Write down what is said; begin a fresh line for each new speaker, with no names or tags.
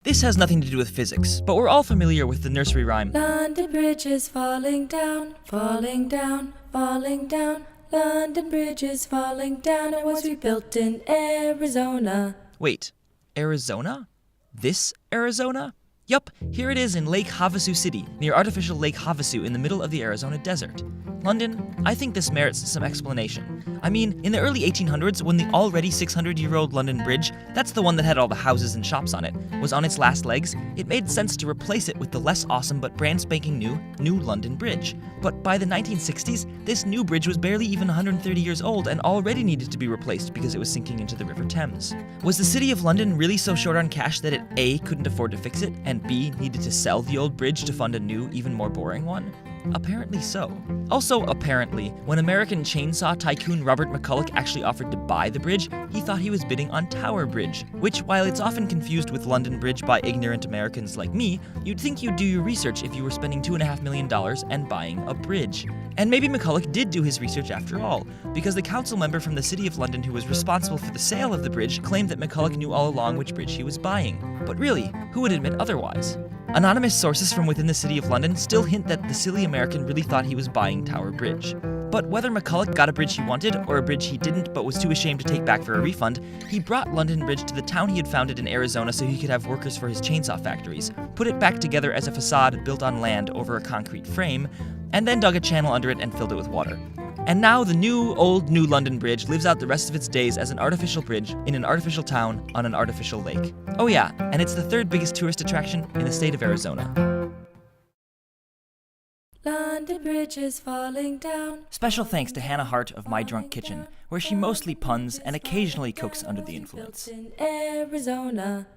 This has nothing to do with physics, but we're all familiar with the nursery rhyme.
London Bridge is falling down, falling down, falling down. London Bridge is falling down. It was rebuilt in Arizona.
Wait, Arizona? This Arizona? Yup, here it is in Lake Havasu City, near artificial Lake Havasu in the middle of the Arizona desert. London, I think this merits some explanation. I mean, in the early 1800s, when the already 600-year-old London Bridge, that's the one that had all the houses and shops on it, was on its last legs, it made sense to replace it with the less awesome but brand spanking new London Bridge. But by the 1960s, this new bridge was barely even 130 years old and already needed to be replaced because it was sinking into the River Thames. Was the City of London really so short on cash that it A, couldn't afford to fix it, and B, needed to sell the old bridge to fund a new, even more boring one? Apparently so. Also, apparently, when American chainsaw tycoon Robert McCulloch actually offered to buy the bridge, he thought he was bidding on Tower Bridge, which, while it's often confused with London Bridge by ignorant Americans like me, you'd think you'd do your research if you were spending $2.5 million and buying a bridge. And maybe McCulloch did do his research after all, because the council member from the City of London who was responsible for the sale of the bridge claimed that McCulloch knew all along which bridge he was buying. But really, who would admit otherwise? Anonymous sources from within the City of London still hint that the silly American really thought he was buying Tower Bridge. But whether McCulloch got a bridge he wanted, or a bridge he didn't but was too ashamed to take back for a refund, he brought London Bridge to the town he had founded in Arizona so he could have workers for his chainsaw factories, put it back together as a facade built on land over a concrete frame, and then dug a channel under it and filled it with water. And now the new London Bridge lives out the rest of its days as an artificial bridge in an artificial town on an artificial lake. Oh yeah, and it's the third biggest tourist attraction in the state of Arizona.
London Bridge is falling down.
Special thanks to Hannah Hart of My Drunk Kitchen, where she mostly puns and occasionally cooks under the influence.
Built in Arizona.